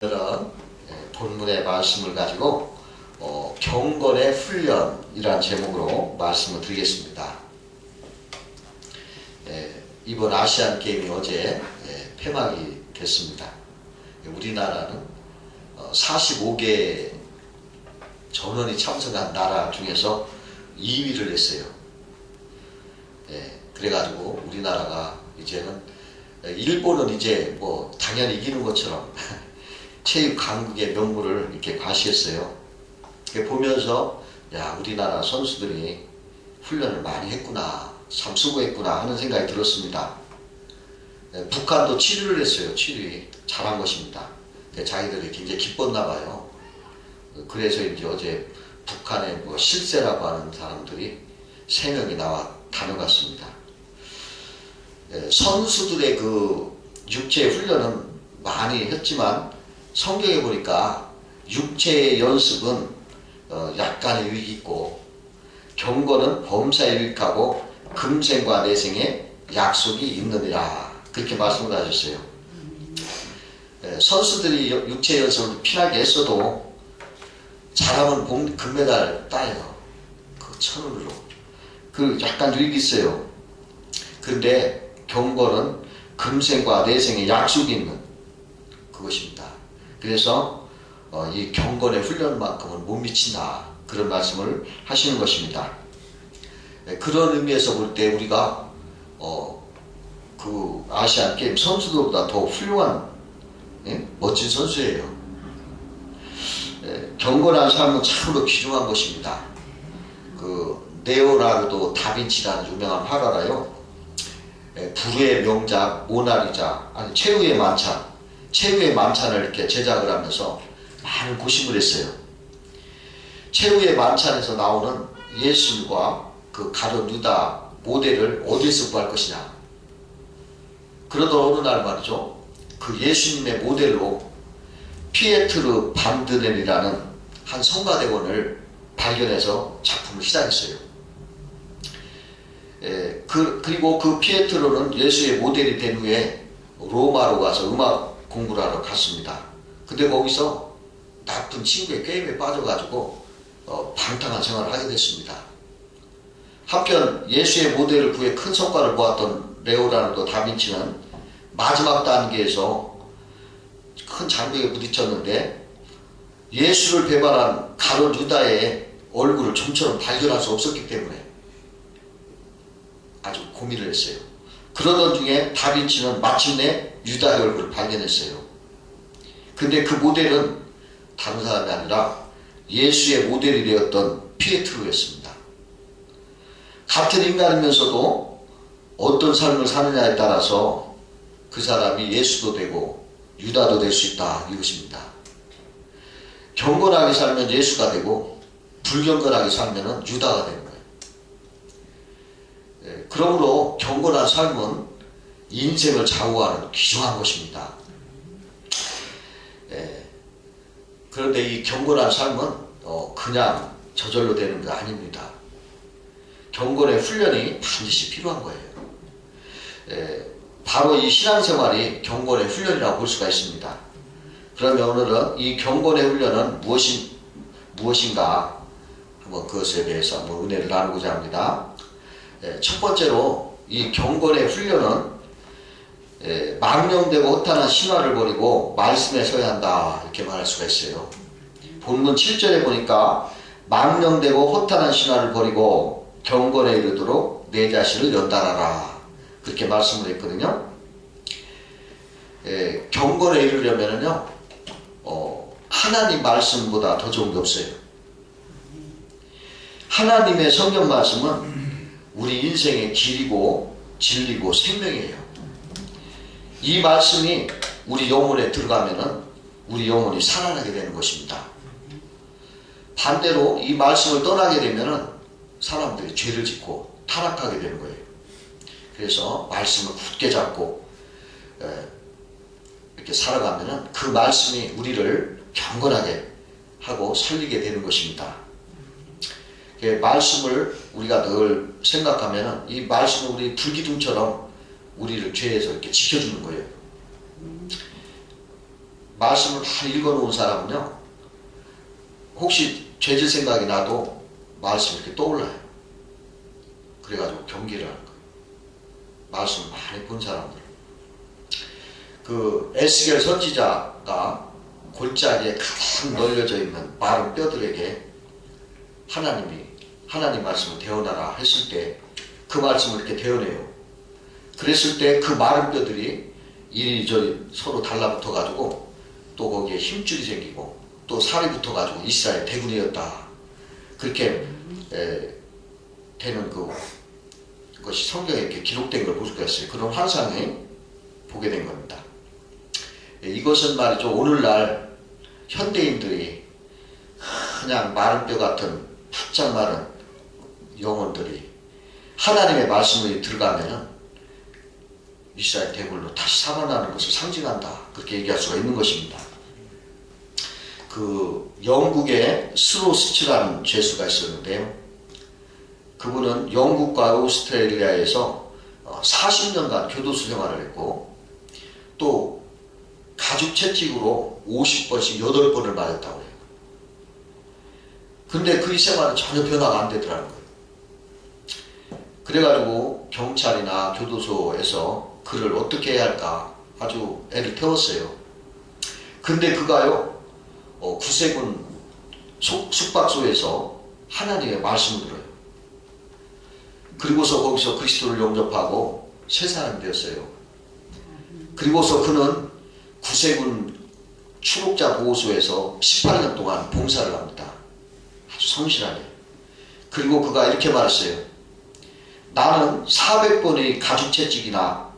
오늘은 본문의 말씀을 가지고 경건의 훈련이라는 제목으로 말씀을 드리겠습니다. 이번 아시안 게임이 어제 폐막이 됐습니다. 우리나라는 45개 전원이 참석한 나라 중에서 2위를 했어요. 그래가지고 우리나라가 이제는 일본은 이제 뭐 당연히 이기는 것처럼 체육 강국의 명물을 이렇게 과시했어요. 보면서 야, 우리나라 선수들이 훈련을 많이 했구나, 참 수고했구나 하는 생각이 들었습니다. 북한도 7위를 했어요. 7위. 잘한 것입니다. 자기들이 굉장히 기뻤나 봐요. 그래서 이제 어제 북한의 뭐 실세라고 하는 사람들이 3명이 나와 다녀갔습니다. 선수들의 그 육체 훈련은 많이 했지만 성경에 보니까 육체의 연습은 약간의 유익이 있고 경건은 범사에 유익하고 금생과 내생에 약속이 있느니라, 그렇게 말씀을 하셨어요. 선수들이 육체 연습을 피나게 했어도 잘하면 금메달 따요. 그 천으로. 그 약간 유익이 있어요. 근데 경건은 금생과 내생에 약속이 있는 그것입니다. 그래서 이 경건의 훈련만큼은 못 미친다, 그런 말씀을 하시는 것입니다. 그런 의미에서 볼 때 우리가 그 아시안 게임 선수들보다 더 훌륭한 멋진 선수예요. 경건한 삶은 참으로 귀중한 것입니다. 그 레오나르도 다빈치라는 유명한 화가가요, 불후의 명작 모나리자, 아니 최후의 만찬, 최후의 만찬을 이렇게 제작을 하면서 많은 고심을 했어요. 최후의 만찬에서 나오는 예수님과 그 가룟 유다 모델을 어디서 구할 것이냐. 그러던 어느 날 말이죠, 그 예수님의 모델로 피에트르 반드넨이라는 한 성가대원을 발견해서 작품을 시작했어요. 그리고 그 피에트르는 예수의 모델이 된 후에 로마로 가서 음악 공부를 하러 갔습니다. 근데 거기서 나쁜 친구의 게임에 빠져가지고 방탕한 생활을 하게 됐습니다. 한편 예수의 모델을 구해 큰 성과를 보았던 레오나르도 다빈치는 마지막 단계에서 큰 장벽에 부딪혔는데 예수를 배반한 가룟 유다의 얼굴을 좀처럼 발견할 수 없었기 때문에 아주 고민을 했어요. 그러던 중에 다빈치는 마침내 유다의 얼굴을 발견했어요. 근데 그 모델은 다른 사람이 아니라 예수의 모델이 되었던 피에트로였습니다. 같은 인간이면서도 어떤 삶을 사느냐에 따라서 그 사람이 예수도 되고 유다도 될 수 있다, 이것입니다. 경건하게 살면 예수가 되고 불경건하게 살면 유다가 되는 거예요. 그러므로 경건한 삶은 인생을 좌우하는 귀중한 것입니다. 그런데 이 경건한 삶은 그냥 저절로 되는 게 아닙니다. 경건의 훈련이 반드시 필요한 거예요. 바로 이 신앙생활이 경건의 훈련이라고 볼 수가 있습니다. 그러면 오늘은 이 경건의 훈련은 무엇인가 한번 그것에 대해서 한번 은혜를 나누고자 합니다. 첫 번째로 이 경건의 훈련은 망령되고 허탄한 신화를 버리고 말씀에 서야 한다, 이렇게 말할 수가 있어요. 본문 7절에 보니까 망령되고 허탄한 신화를 버리고 경건에 이르도록 내 자신을 연단하라, 그렇게 말씀을 했거든요. 경건에 이르려면요, 하나님 말씀보다 더 좋은 게 없어요. 하나님의 성경 말씀은 우리 인생의 길이고 진리고 생명이에요. 이 말씀이 우리 영혼에 들어가면은 우리 영혼이 살아나게 되는 것입니다. 반대로 이 말씀을 떠나게 되면은 사람들이 죄를 짓고 타락하게 되는 거예요. 그래서 말씀을 굳게 잡고 이렇게 살아가면은 그 말씀이 우리를 경건하게 하고 살리게 되는 것입니다. 말씀을 우리가 늘 생각하면은 이 말씀은 우리 불기둥처럼 우리를 죄에서 이렇게 지켜주는 거예요. 말씀을 많이 읽어놓은 사람은요, 혹시 죄질 생각이 나도 말씀이 이렇게 떠올라요. 그래가지고 경계를 하는 거예요. 말씀을 많이 본 사람들. 그 에스겔 선지자가 골짜기에 가장 널려져 있는 마른 뼈들에게 하나님 말씀을 대언하라 했을 때 그 말씀을 이렇게 대언해요. 그랬을 때 그 마른 뼈들이 이리저리 서로 달라붙어 가지고 또 거기에 힘줄이 생기고 또 살이 붙어 가지고 이스라엘 대군이었다. 그렇게 되는 그것이 성경에 이렇게 기록된 걸 볼 수가 있어요. 그런 환상을 보게 된 겁니다. 이것은 말이죠, 오늘날 현대인들이 그냥 마른 뼈 같은 바짝 마른 영혼들이 하나님의 말씀이 들어가면 이스라엘 대군으로 다시 살아나는 것을 상징한다, 그렇게 얘기할 수가 있는 것입니다. 그 영국의 스로스치라는 죄수가 있었는데요, 그분은 영국과 오스트레일리아에서 40년간 교도소 생활을 했고 또 가죽 채찍으로 50번씩 8번을 맞았다고 해요. 근데 그 생활은 전혀 변화가 안 되더라는 거예요. 그래가지고 경찰이나 교도소에서 그를 어떻게 해야 할까 아주 애를 태웠어요. 근데 그가요, 구세군 숙박소에서 하나님의 말씀을 들어요. 그리고서 거기서 그리스도를 영접하고 새 사람이 되었어요. 그리고서 그는 구세군 추록자 보호소에서 18년 동안 봉사를 합니다. 아주 성실하게. 그리고 그가 이렇게 말했어요. 나는 400번의 가죽채찍이나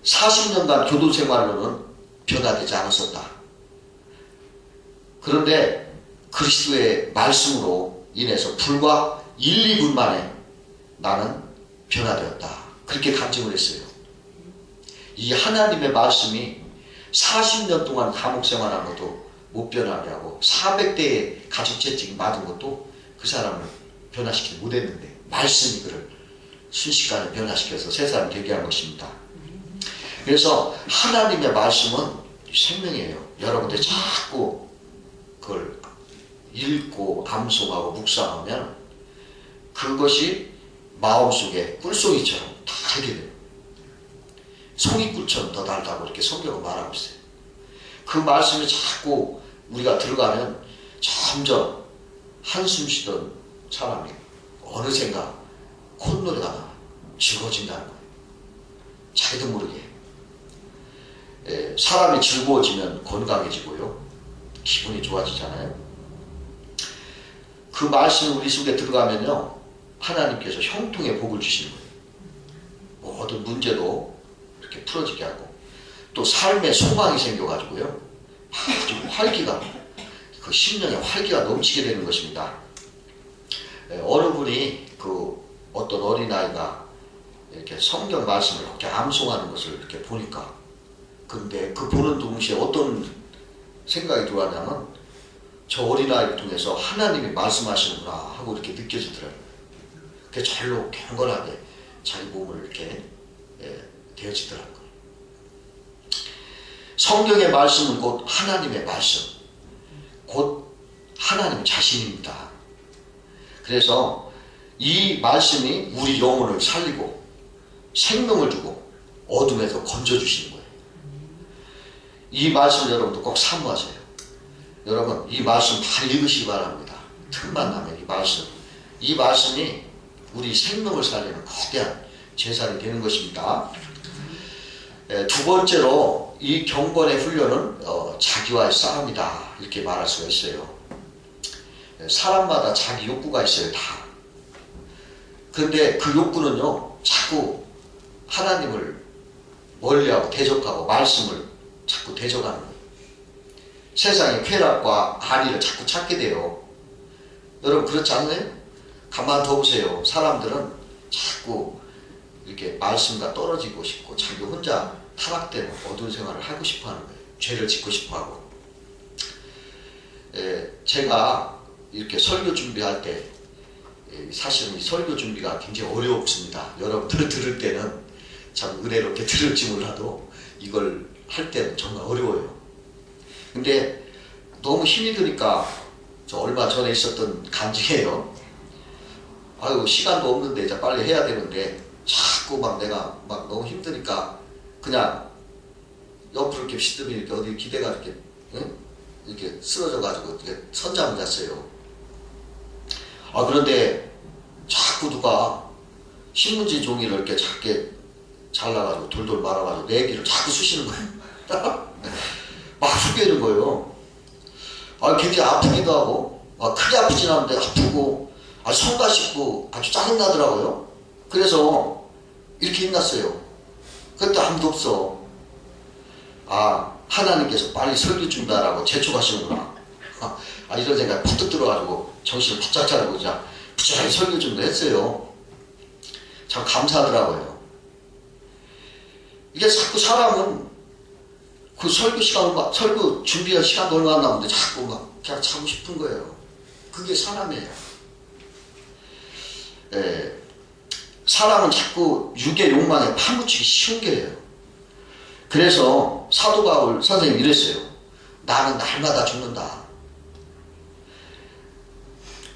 40년간 교도 생활로는 변화되지 않았었다. 그런데 그리스도의 말씀으로 인해서 불과 1, 2분 만에 나는 변화되었다. 그렇게 간증을 했어요. 이 하나님의 말씀이 40년 동안 감옥 생활한 것도 못 변하게 하고 400대의 가죽채찍 맞은 것도 그 사람을 변화시키지 못했는데 말씀이 그를 순식간에 변화시켜서 새 사람이 되게 한 것입니다. 그래서 하나님의 말씀은 생명이에요. 여러분들 자꾸 그걸 읽고 암송하고 묵상하면 그것이 마음속에 꿀송이처럼 달게 돼요. 송이꿀처럼 더 달다고 이렇게 성경은 말하고 있어요. 그 말씀이 자꾸 우리가 들어가면 점점 한숨 쉬던 사람이 어느샌가 콧노래가 나와요. 즐거워진다는 거예요. 자기도 모르게. 사람이 즐거워지면 건강해지고요, 기분이 좋아지잖아요. 그 말씀이 우리 속에 들어가면요, 하나님께서 형통의 복을 주시는 거예요. 모든 문제도 이렇게 풀어지게 하고 또 삶의 소망이 생겨가지고요, 아주 활기가, 그 심령의 활기가 넘치게 되는 것입니다. 어느 분이 어떤 어린아이가 이렇게 성경 말씀을 이렇게 암송하는 것을 이렇게 보니까, 근데 그 보는 동시에 어떤 생각이 들어왔냐면 저 어린아이를 통해서 하나님이 말씀하시는구나 하고 이렇게 느껴지더라고요. 그게 절로 경건하게 자기 몸을 이렇게 되어지더라고요. 성경의 말씀은 곧 하나님의 말씀, 곧 하나님 자신입니다. 그래서 이 말씀이 우리 영혼을 살리고 생명을 주고 어둠에서 건져주시는 거예요. 이 말씀 여러분도 꼭 사모하세요. 여러분 이 말씀 다 읽으시기 바랍니다. 틈만 나면 이 말씀이 우리 생명을 살리는 거대한 재산이 되는 것입니다. 두 번째로 이 경건의 훈련은 자기와의 싸움이다, 이렇게 말할 수가 있어요. 사람마다 자기 욕구가 있어요, 다. 그런데 그 욕구는요, 자꾸 하나님을 멀리하고 대적하고 말씀을 자꾸 대적하는 거예요. 세상의 쾌락과 안위를 자꾸 찾게 돼요. 여러분 그렇지 않나요? 가만 더 보세요. 사람들은 자꾸 이렇게 말씀과 떨어지고 싶고 자기 혼자 타락된 어두운 생활을 하고 싶어 하는 거예요. 죄를 짓고 싶어 하고. 제가 이렇게 설교 준비할 때 사실은 이 설교 준비가 굉장히 어렵습니다. 여러분들 들을 때는 참 은혜롭게 들을지 몰라도 이걸 할 때는 정말 어려워요. 근데 너무 힘이 드니까 저 얼마 전에 있었던 간증이에요. 아유 시간도 없는데 이제 빨리 해야 되는데 자꾸 막 내가 막 너무 힘드니까 그냥 옆으로 이렇게 시드미 이렇게 어디 기대가 이렇게 응? 이렇게 쓰러져 가지고 이렇게 선잠을 잤어요. 아 그런데 자꾸 누가 신문지 종이를 이렇게 작게 잘라가지고 돌돌 말아가지고 내 귀를 자꾸 쑤시는 거예요. 막 후개는 거예요. 아 굉장히 아프기도 하고 크게 아프진 않은데 아프고 성가 싶고 아주 짜증나더라고요. 그래서 이렇게 힘났어요. 그때 아무도 없어. 아 하나님께서 빨리 설교 준다라고 재촉하시는구나. 이런 생각이 퍼뜩 들어가지고 정신을 바짝 차리고 그냥 부지런히 설교 준다 했어요. 참 감사하더라고요. 이게 자꾸 사람은 그 설교 시간, 설교 준비할 시간도 얼마 안 남았는데 자꾸 막 그냥 자고 싶은 거예요. 그게 사람이에요. 사람은 자꾸 육의 욕망에 파묻히기 쉬운 게예요. 그래서 사도 바울 선생님이 이랬어요. 나는 날마다 죽는다.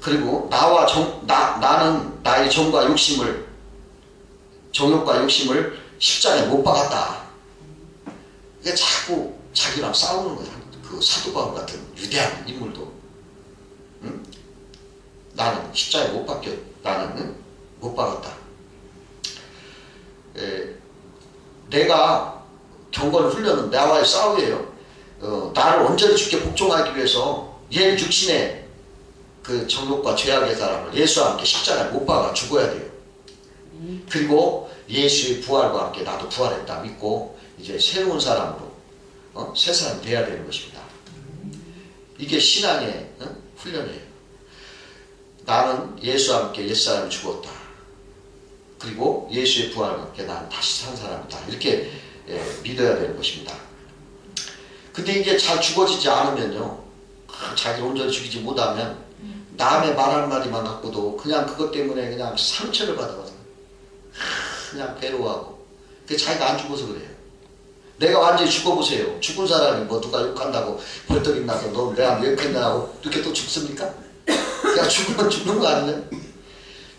그리고 나는 나의 정욕과 욕심을 십자가에 못 박았다. 이게 자꾸 자기랑 싸우는 거야. 그 사도 바울 같은 위대한 인물도. 응? 나는 십자가에 못 박았다. 내가 경건을 훈련은 나와의 싸움이에요. 나를 온전히 주께 복종하기 위해서 옛 육신의 그 정욕과 죄악의 사람을 예수와 함께 십자가에 못 박아 죽어야 돼요. 그리고 예수의 부활과 함께 나도 부활했다 믿고 이제 새로운 사람으로 새 사람이 돼야 되는 것입니다. 이게 신앙의 훈련이에요. 나는 예수와 함께 옛사람이 죽었다. 그리고 예수의 부활과 함께 나는 다시 산 사람이다. 이렇게 믿어야 되는 것입니다. 근데 이게 잘 죽어지지 않으면요, 자기를 온전히 죽이지 못하면 남의 말 한마디만 갖고도 그냥 그것 때문에 그냥 상처를 받아가지고 그냥 괴로워하고. 그게 자기가 안 죽어서 그래요. 내가 완전히 죽어보세요. 죽은 사람이 뭐 누가 욕한다고 벌떡 일어나서 너 내가 왜 욕했냐고 이렇게 또 죽습니까? 그냥 죽으면 죽는 거 아니냐?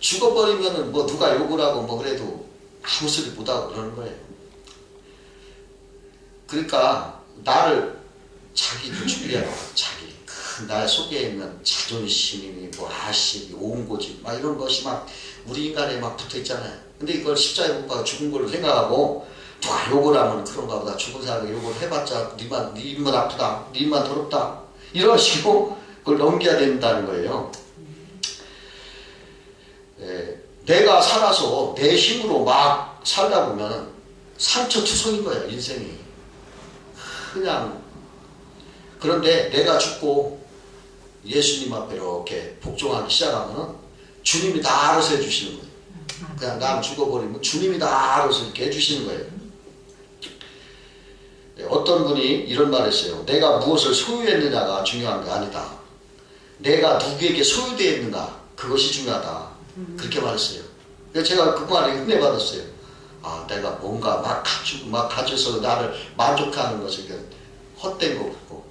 죽어버리면은 뭐 누가 욕을 하고 뭐 그래도 아무 소리 못하고 그러는 거예요. 그러니까 나를 자기도 죽여야 돼. 자기 나 속에 있는 자존심이 뭐 아심이 온고집 막 이런 것이 막 우리 인간에 막 붙어 있잖아요. 근데 이걸 십자가에 못 박아 죽은 걸로 생각하고 누가 욕을 하면 그런가 보다. 죽은 사람이 욕을 해봤자 네 입만 아프다, 네 입만 더럽다 이런 식으로 그걸 넘겨야 된다는 거예요. 내가 살아서 내 힘으로 막 살다 보면 상처투성인 거예요. 인생이 그냥. 그런데 내가 죽고 예수님 앞에 이렇게 복종하기 시작하면 주님이 다 알아서 해주시는 거예요. 그냥 난 죽어버리면 주님이 다 알아서 이렇게 해주시는 거예요. 어떤 분이 이런 말을 했어요. 내가 무엇을 소유했느냐가 중요한 게 아니다. 내가 누구에게 소유되었는가 그것이 중요하다. 그렇게 말했어요. 그래서 제가 그 말에 은혜 받았어요. 내가 뭔가 막 가져서 나를 만족하는 것은 헛된 거고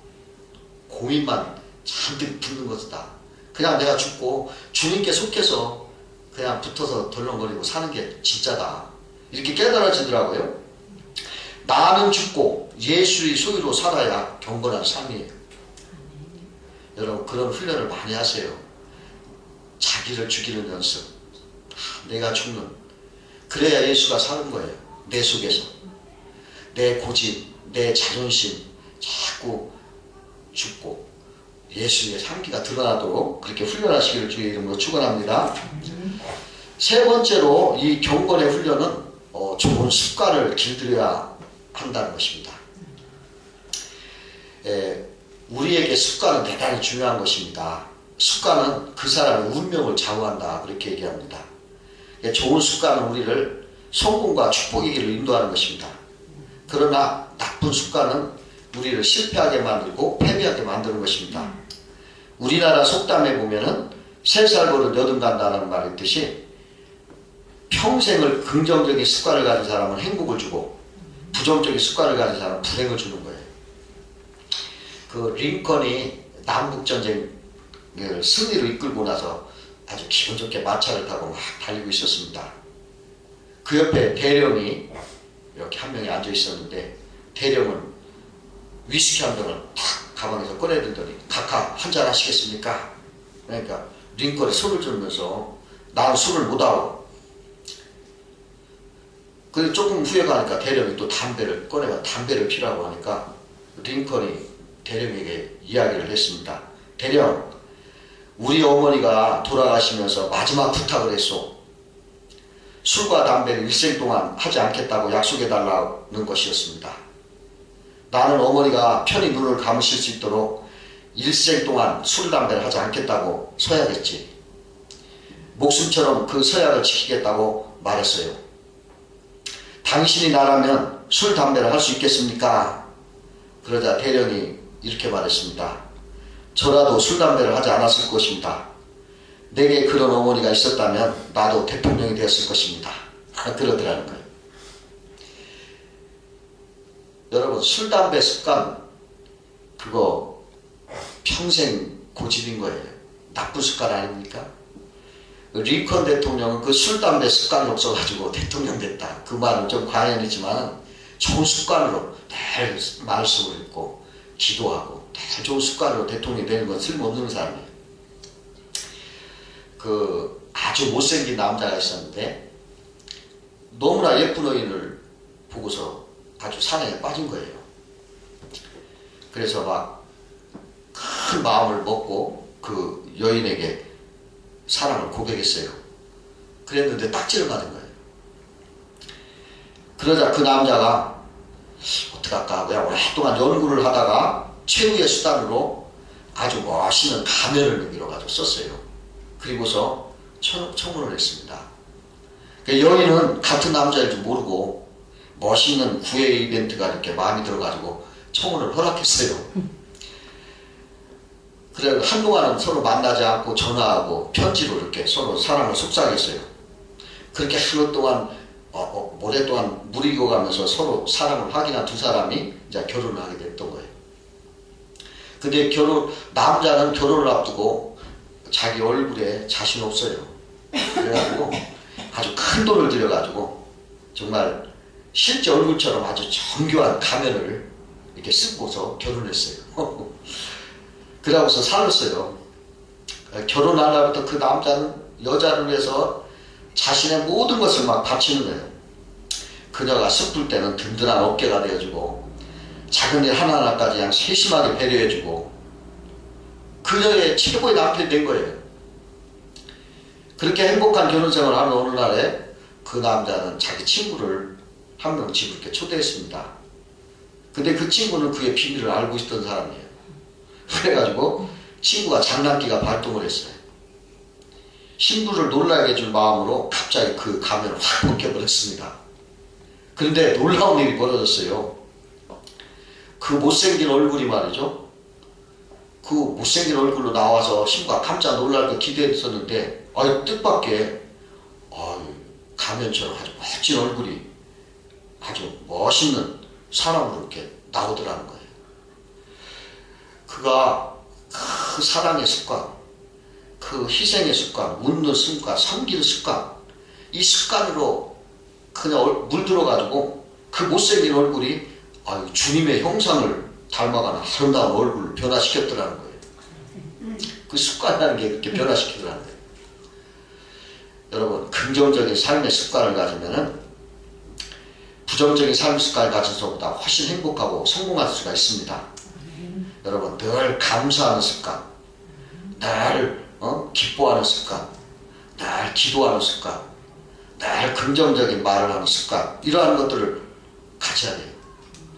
고민만 잔뜩 붙는 것이다. 그냥 내가 죽고 주님께 속해서 그냥 붙어서 덜렁거리고 사는 게 진짜다. 이렇게 깨달아지더라고요. 나는 죽고 예수의 소유로 살아야 경건한 삶이에요. 여러분 그런 훈련을 많이 하세요. 자기를 죽이는 연습. 내가 죽는. 그래야 예수가 사는 거예요. 내 속에서. 내 고집, 내 자존심 자꾸 죽고 예수의 향기가 드러나도록 그렇게 훈련하시기를 주의 이름으로 축원합니다. 세 번째로 이 경건의 훈련은 좋은 습관을 길들여야 한다는 것입니다. 우리에게 습관은 대단히 중요한 것입니다. 습관은 그 사람의 운명을 좌우한다. 그렇게 얘기합니다. 좋은 습관은 우리를 성공과 축복의 길을 인도하는 것입니다. 그러나 나쁜 습관은 우리를 실패하게 만들고 패배하게 만드는 것입니다. 우리나라 속담에 보면은 3살 버릇 여든 간다는 말이 있듯이 평생을 긍정적인 습관을 가진 사람은 행복을 주고 부정적인 습관을 가진 사람은 불행을 주는 거예요. 그 링컨이 남북전쟁을 승리로 이끌고 나서 아주 기분 좋게 마차를 타고 막 달리고 있었습니다. 그 옆에 대령이 이렇게 한 명이 앉아 있었는데, 대령은 위스키 한 병을 탁 가방에서 꺼내들더니 각하 한잔 하시겠습니까? 그러니까 링컨이 손을 들면서 나는 술을 못하고, 그리고 조금 후에 가니까 대령이 또 담배를 꺼내가 담배를 피라고 하니까 링컨이 대령에게 이야기를 했습니다. 대령, 우리 어머니가 돌아가시면서 마지막 부탁을 했소. 술과 담배를 일생 동안 하지 않겠다고 약속해달라는 것이었습니다. 나는 어머니가 편히 눈을 감으실 수 있도록 일생 동안 술, 담배를 하지 않겠다고 서약했지. 목숨처럼 그 서약을 지키겠다고 말했어요. 당신이 나라면 술, 담배를 할 수 있겠습니까? 그러자 대령이 이렇게 말했습니다. 저라도 술, 담배를 하지 않았을 것입니다. 내게 그런 어머니가 있었다면 나도 대통령이 되었을 것입니다. 그러더라는 거예요. 여러분, 술, 담배 습관, 그거 평생 고집인 거예요. 나쁜 습관 아닙니까? 링컨 대통령은 그 술, 담배 습관이 없어가지고 대통령 됐다. 그 말은 좀 과연이지만 좋은 습관으로 늘 말씀을 읽고 기도하고 늘 좋은 습관으로 대통령이 되는 건 쓸모없는 사람이에요. 그 아주 못생긴 남자가 있었는데 너무나 예쁜 여인을 보고서 아주 사랑에 빠진 거예요. 그래서 막 큰 마음을 먹고 그 여인에게 사랑을 고백했어요. 그랬는데 딱지를 맞은 거예요. 그러자 그 남자가 어떡할까 하고 오랫동안 연구를 하다가 최후의 수단으로 아주 멋있는 가면을 만들어가지고 썼어요. 그리고서 청혼을 했습니다. 그 여인은 같은 남자일 줄 모르고 멋있는 구애 이벤트가 이렇게 마음에 들어가지고 청혼을 허락했어요. 그래 한동안은 서로 만나지 않고 전화하고 편지로 이렇게 서로 사랑을 속삭였어요. 그렇게 하루 동안 오랫동안 무리고 가면서 서로 사랑을 확인한 두 사람이 이제 결혼을 하게 됐던 거예요. 근데 남자는 결혼을 앞두고 자기 얼굴에 자신 없어요. 그래가지고 아주 큰 돈을 들여가지고 정말 실제 얼굴처럼 아주 정교한 가면을 이렇게 쓰고서 결혼했어요. 그러고서 살았어요. 결혼한 날부터 그 남자는 여자를 위해서 자신의 모든 것을 막 바치는 거예요. 그녀가 슬플 때는 든든한 어깨가 되어주고 작은 일 하나하나까지 그냥 세심하게 배려해주고 그녀의 최고의 남편이 된 거예요. 그렇게 행복한 결혼생활을 하는 어느 날에 그 남자는 자기 친구를 한 명 집으로 이렇게 초대했습니다. 근데 그 친구는 그의 비밀을 알고 있던 사람이에요. 그래가지고 친구가 장난기가 발동을 했어요. 신부를 놀라게 해줄 마음으로 갑자기 그 가면을 확 벗겨버렸습니다. 그런데 놀라운 일이 벌어졌어요. 그 못생긴 얼굴이 말이죠. 그 못생긴 얼굴로 나와서 신부가 깜짝 놀랄 게 기대했었는데 뜻밖의 가면처럼 아주 멋진 얼굴이 아주 멋있는 사람으로 이렇게 나오더라는 거예요. 그가 그 사랑의 습관, 그 희생의 습관, 웃는 습관, 섬기는 습관, 이 습관으로 그냥 물들어가지고 그 못생긴 얼굴이 주님의 형상을 닮아가는 아름다운 얼굴을 변화시켰더라는 거예요. 그 습관이라는 게 그렇게 변화시키더라는 거예요. 여러분, 긍정적인 삶의 습관을 가지면은 부정적인 삶의 습관을 가진 것보다 훨씬 행복하고 성공할 수가 있습니다. 여러분, 늘 감사하는 습관, 늘 기뻐하는 습관, 늘 기도하는 습관, 늘 긍정적인 말을 하는 습관, 이러한 것들을 가져야 돼요.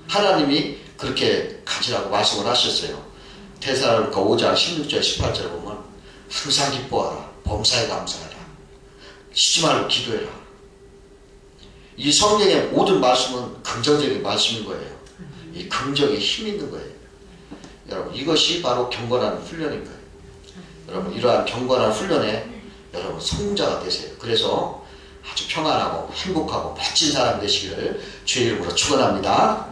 하나님이 그렇게 가지라고 말씀을 하셨어요. 데살로니가 5장 16절 18절에 보면 항상 기뻐하라, 범사에 감사하라, 쉬지 말고 기도해라. 이 성경의 모든 말씀은 긍정적인 말씀인 거예요. 이 긍정에 힘 있는 거예요. 여러분, 이것이 바로 경건한 훈련인 거예요. 여러분, 이러한 경건한 훈련에 여러분 성자가 되세요. 그래서 아주 평안하고 행복하고 멋진 사람 되시기를 주의 이름으로 축원합니다.